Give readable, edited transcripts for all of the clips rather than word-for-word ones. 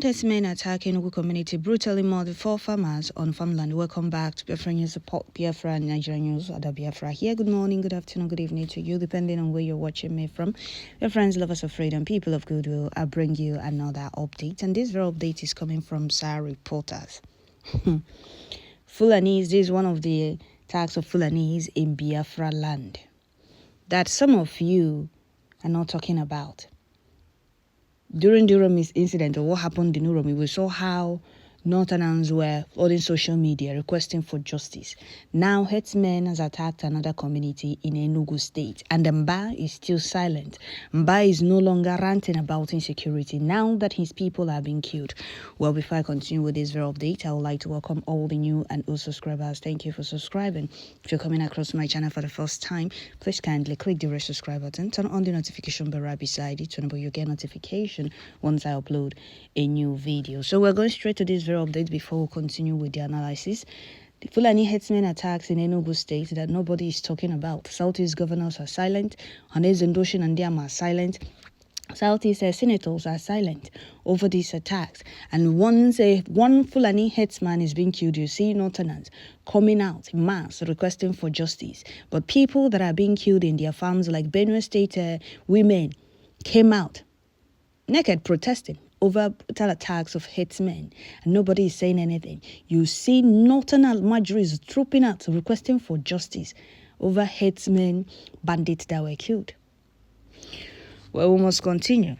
Armed herdsmen attack Enugu community brutally murdered 4 farmers on farmland. Welcome back to Biafra News Support Biafra and Nigerian News. Ada Biafra here. Good morning, good afternoon, good evening to you, depending on where you're watching me from. Your friends, lovers of freedom, people of goodwill, I bring you another update. And this very update is coming from SAR reporters. Fulanese, this is one of the attacks of Fulanese in Biafra land that some of you are not talking about. During the Uromi incident, or what happened in Uromi, we saw how Northerners were flooding social media requesting for justice. Now, Herdsmen has attacked another community in Enugu state, and Mba is still silent. Mba is no longer ranting about insecurity now that his people are being killed. Well, before I continue with this very update, I would like to welcome all the new and old subscribers. Thank you for subscribing. If you're coming across my channel for the first time, please kindly click the red subscribe button, turn on the notification bell right beside it so you get notification once I upload a new video. So we're going straight to this update before we continue with the analysis. The Fulani herdsmen attacks in Enugu state that nobody is talking about. Southeast governors are silent. Hanez Ndoshin and Diam are silent. Southeast senators are silent over these attacks. And once one Fulani herdsman is being killed, you see Northerners coming out in mass requesting for justice. But people that are being killed in their farms, like Benue State women, came out naked protesting over brutal attacks of herdsmen, and nobody is saying anything. You see Northern Marjories trooping out requesting for justice over herdsmen bandits that were killed. Well, we must continue.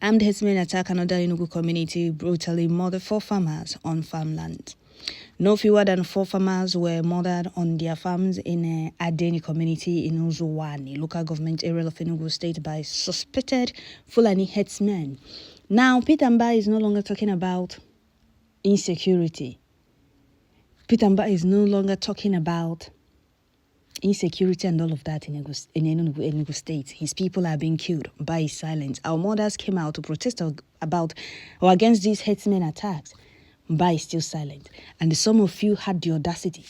Armed herdsmen attack another Enugu community, brutally murder 4 farmers on farmland. No fewer than 4 farmers were murdered on their farms in Adeni community in Uzuwani, local government area of Enugu state, by suspected Fulani herdsmen. Now, Peter Mba is no longer talking about insecurity. Peter Mba is no longer talking about insecurity and all of that in Enugu state. His people are being killed. Mba is silent. Our mothers came out to protest about or against these herdsmen attacks. Mba is still silent. And some of you had the audacity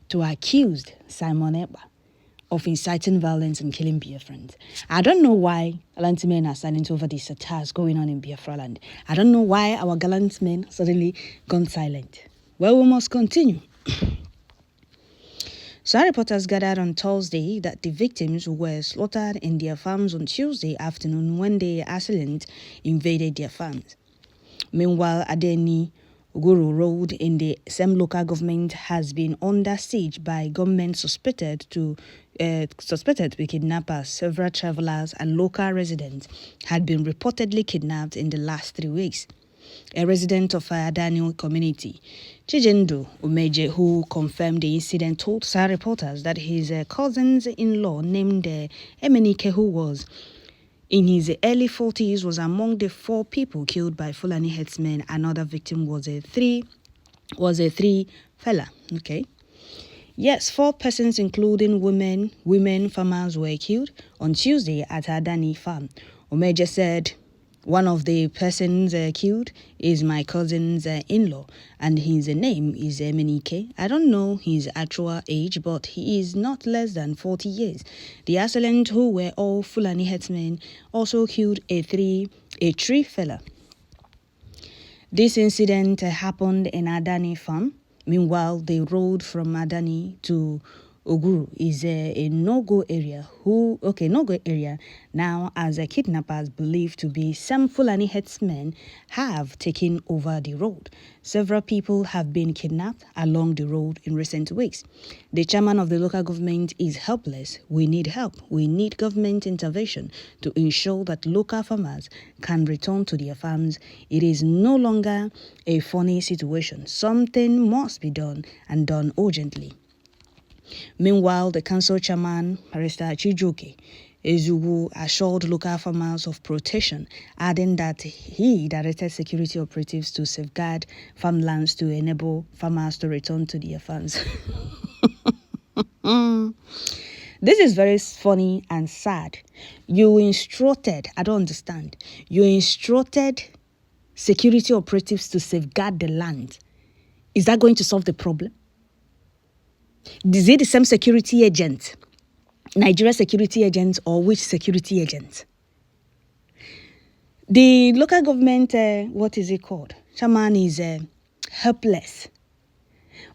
to accuse Simon Ekpa of inciting violence and killing Biafrans. I don't know why gallant men are silent over these attacks going on in Biafra land. I don't know why our gallant men suddenly gone silent. Well, we must continue. Some reporters gathered on Thursday that the victims were slaughtered in their farms on Tuesday afternoon when the assailant invaded their farms. Meanwhile, Adeni Guru Road in the same local government has been under siege by gunmen suspected to be kidnappers. Several travelers and local residents had been reportedly kidnapped in the last 3 weeks. A resident of Adani community, Chijendo Umeje, who confirmed the incident, told SAR reporters that his cousins-in-law named Emenike, who was in his early 40s, was among the 4 people killed by Fulani herdsmen. Another victim was a three fella. Okay. Yes, 4 persons, including women farmers, were killed on Tuesday at Adani farm. Omeje said, "One of the persons killed is my cousin's in-law, and his name is Emenike. I don't know his actual age, but he is not less than 40 years. The assailants, who were all Fulani herdsmen, also killed a tree fella." This incident happened in Adani farm. Meanwhile, the road from Adani to Oguru is a no-go area. No-go area now, as kidnappers believed to be some Fulani herdsmen have taken over the road. Several people have been kidnapped along the road in recent weeks. The chairman of the local government is helpless. We need help. We need government intervention to ensure that local farmers can return to their farms. It is no longer a funny situation. Something must be done, and done urgently. Meanwhile, the council chairman, Barrister Chijoke Ezugu, assured local farmers of protection, adding that he directed security operatives to safeguard farmlands to enable farmers to return to their farms. This is very funny and sad. You instructed security operatives to safeguard the land. Is that going to solve the problem? Is it the same security agent, Nigeria security agent, or which security agent? The local government, what is it called? Chairman is helpless.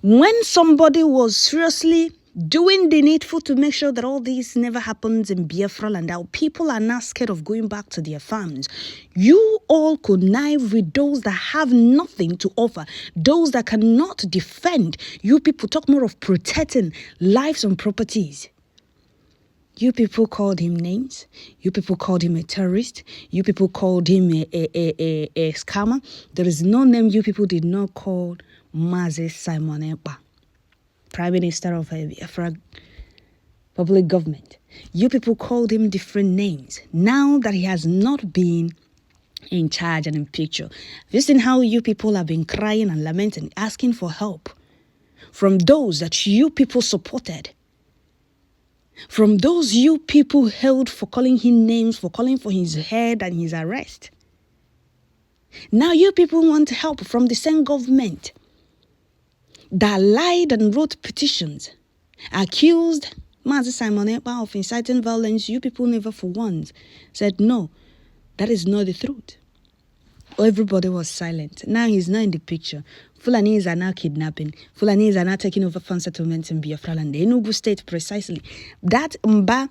When somebody was seriously doing the needful to make sure that all this never happens in Biafra land, how people are now scared of going back to their farms, you all connive with those that have nothing to offer, those that cannot defend. You people talk more of protecting lives and properties. You people called him names. You people called him a terrorist. You people called him a scammer. There is no name you people did not call Mazi Simon Ekpa, Prime Minister of Biafra public government. You people called him different names. Now that he has not been in charge and in picture, have you seen how you people have been crying and lamenting, asking for help from those that you people supported? From those you people held for calling him names, for calling for his head and his arrest. Now you people want help from the same government that lied and wrote petitions, accused Mazi Simon Ekpa of inciting violence. You people never for once said, no, that is not the truth. Everybody was silent. Now he's not in the picture. Fulanis are now kidnapping. Fulanis are now taking over farm settlements in Biafra land. The Enugu state precisely. That Mba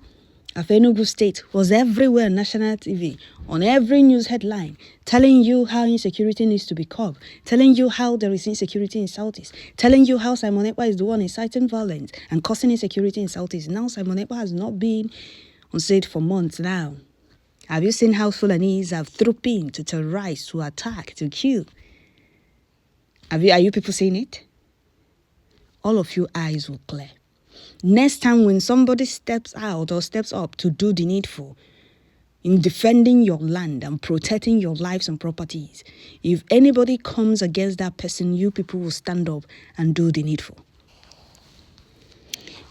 of Enugu state was everywhere on national TV, on every news headline, telling you how insecurity needs to be curbed, telling you how there is insecurity in Southeast, telling you how Simon Ekpa is the one inciting violence and causing insecurity in Southeast. Now Simon Ekpa has not been on stage for months now. Have you seen how Fulanis have trooped in to terrorize, to attack, to kill? Are you people seeing it? All of you eyes will clear. Next time when somebody steps out or steps up to do the needful in defending your land and protecting your lives and properties, if anybody comes against that person, you people will stand up and do the needful.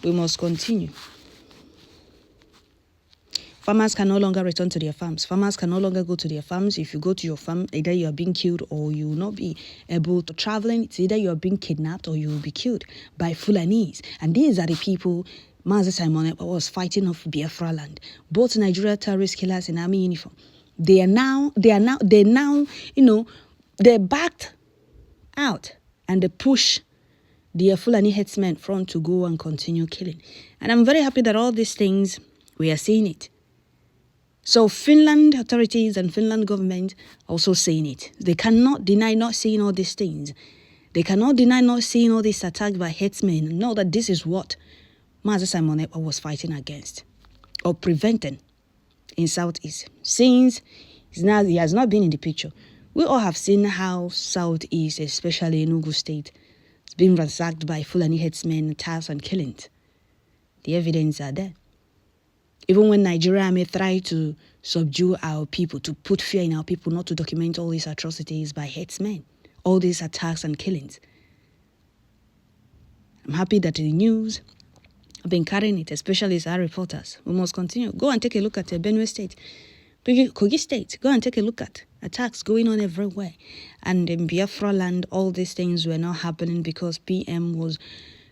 We must continue. Farmers can no longer return to their farms. Farmers can no longer go to their farms. If you go to your farm, either you are being killed or you will not be able to traveling. It's either you are being kidnapped or you will be killed by Fulanis. And these are the people Mazi Simon Ekpa was fighting off Biafra land. Both Nigeria terrorist killers in army uniform. They're backed out and they push the Fulani herdsmen front to go and continue killing. And I'm very happy that all these things, we are seeing it. So Finland authorities and Finland government also saying it. They cannot deny not seeing all these things. They cannot deny not seeing all these attacks by herdsmen. Know that this is what Mazi Simon Ekpa was fighting against or preventing in Southeast. Since he has not been in the picture, we all have seen how Southeast, especially Enugu state, is being ransacked by Fulani herdsmen, attacks and killings. The evidence are there. Even when Nigeria may try to subdue our people, to put fear in our people, not to document all these atrocities by herdsmen, all these attacks and killings. I'm happy that the news have been carrying it, especially as our reporters. We must continue. Go and take a look at Benue State, Kogi State. Go and take a look at attacks going on everywhere. And in Biafra land, all these things were not happening because PM was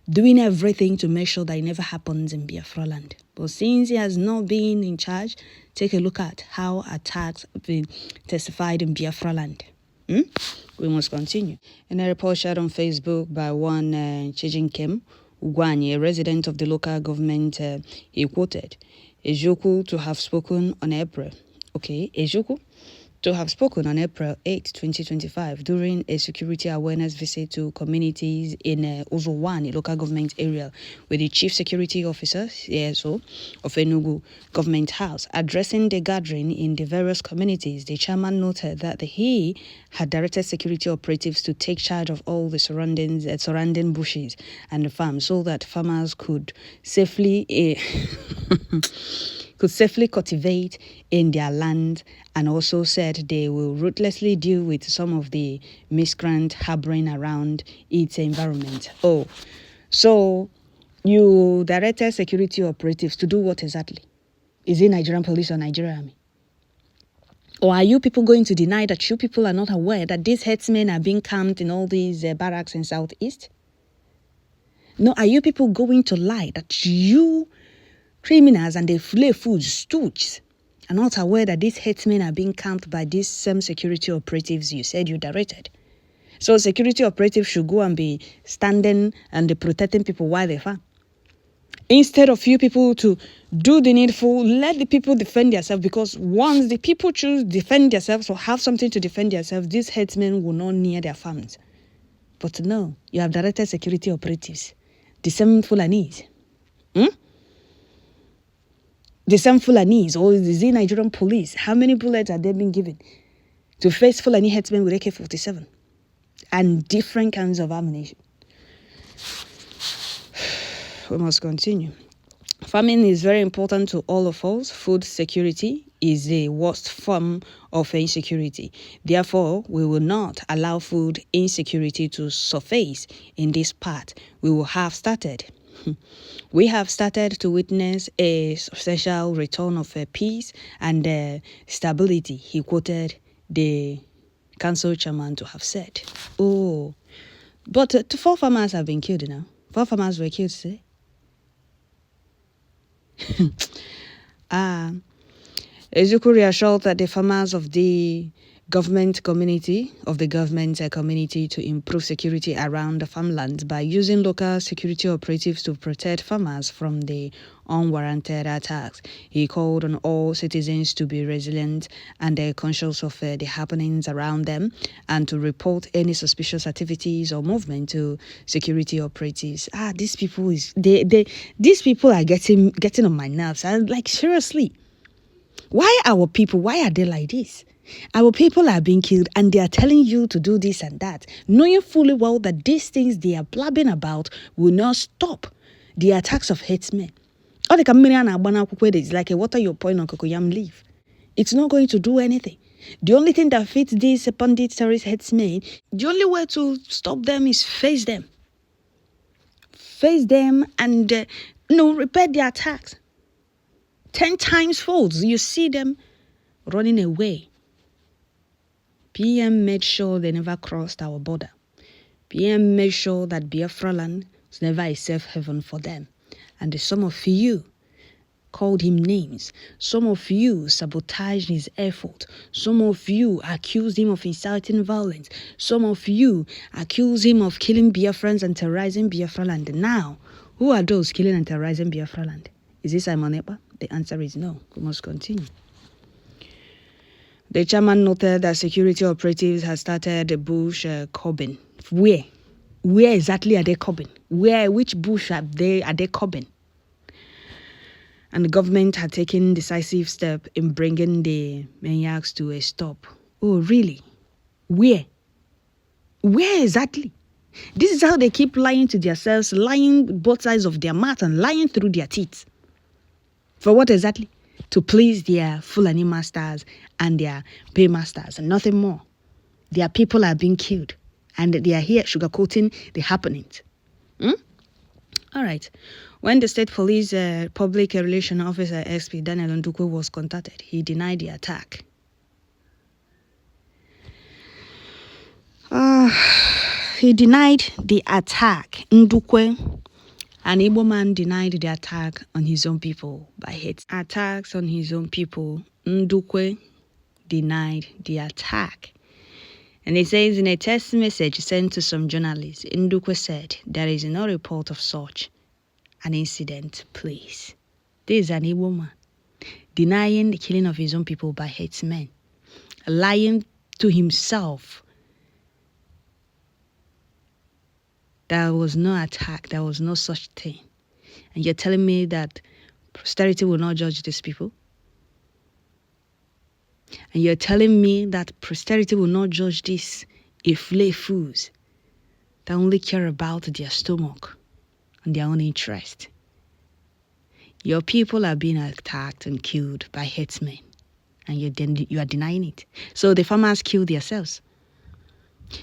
doing everything to make sure that it never happens in Biafra land. But since he has not been in charge, take a look at how attacks have been testified in Biafra land. We must continue. In a report shared on Facebook by one Chijinkem Ugwanye, a resident of the local government, he quoted Ejoku to have spoken on April. Ejoku to have spoken on April 8, 2025, during a security awareness visit to communities in Ozowan, a local government area, with the Chief Security Officer, CSO, of Enugu Government House. Addressing the gathering in the various communities, the chairman noted that he had directed security operatives to take charge of all the surrounding bushes and the farms so that farmers could safely cultivate in their land, and also said they will ruthlessly deal with some of the miscreants harboring around its environment. So you directed security operatives to do what exactly? Is it Nigerian police or Nigerian army? Or are you people going to deny that you people are not aware that these herdsmen are being camped in all these barracks in Southeast? No, are you people going to lie that you criminals and the flay foods stooges are not aware that these herdsmen are being camped by these same security operatives you said you directed. So security operatives should go and be standing and protecting people while they farm. Instead of you people to do the needful, let the people defend themselves, because once the people choose defend themselves or have something to defend themselves, these herdsmen will not near their farms. But no, you have directed security operatives, the same Fulanese. The same Fulanese, or is it Nigerian police? How many bullets are they being given to face Fulani herdsmen with AK-47 and different kinds of ammunition? We must continue. Farming is very important to all of us. Food security is the worst form of insecurity. Therefore, we will not allow food insecurity to surface in this part. We have started to witness a substantial return of peace and stability, he quoted the council chairman to have said. Oh, but 4 farmers have been killed now. 4 farmers were killed today. Enugu reassured that the farmers of the government community to improve security around the farmland by using local security operatives to protect farmers from the unwarranted attacks. He called on all citizens to be resilient and conscious of the happenings around them, and to report any suspicious activities or movement to security operatives. These people are getting on my nerves. I'm like, seriously, why are they like this? Our people are being killed and they are telling you to do this and that, knowing fully well that these things they are blabbing about will not stop the attacks of herdsmen. All the Kamirian is like, what are your point on cocoyam leaf? It's not going to do anything. The only thing that fits these pundit terrorist herdsmen, the only way to stop them is face them. Face them and repair their attacks. 10 times folds. You see them running away. PM made sure they never crossed our border. PM made sure that Biafra land was never a safe haven for them. And some of you called him names. Some of you sabotaged his effort. Some of you accused him of inciting violence. Some of you accused him of killing Biafrans and terrorizing Biafra land. Now, who are those killing and terrorizing Biafra land? Is this Simon Ekpa? The answer is no. We must continue. The chairman noted that security operatives have started the bush cobbing. Where? Where exactly are they cobbing? Which bush are they cobbing? And the government had taken decisive step in bringing the maniacs to a stop. Oh, really? Where? Where exactly? This is how they keep lying to themselves, lying both sides of their mouth and lying through their teeth. For what exactly? To please their Fulani masters and their paymasters and nothing more. Their people are being killed and they are here sugarcoating the happenings. All right. When the state police public relations officer SP Daniel Ndukwe was contacted, he denied the attack. He denied the attack. Ndukwe, an Igbo man, denied the attack on his own people by hate. Attacks on his own people. Ndukwe denied the attack. And it says in a text message sent to some journalists, Ndukwe said, there is no report of such an incident, please. This is an Igbo man denying the killing of his own people by herdsmen, lying to himself. There was no attack. There was no such thing. And you're telling me that posterity will not judge these people? And you're telling me that posterity will not judge these ifle fools that only care about their stomach and their own interest? Your people are being attacked and killed by herdsmen, and you are denying it. So the farmers kill themselves.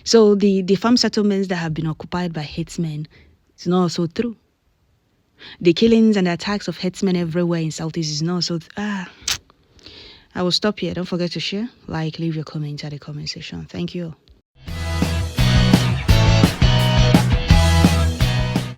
So the farm settlements that have been occupied by herdsmen is not also true. The killings and the attacks of herdsmen everywhere in Southeast is not so. I will stop here. Don't forget to share, like, leave your comments at the comment section. Thank you.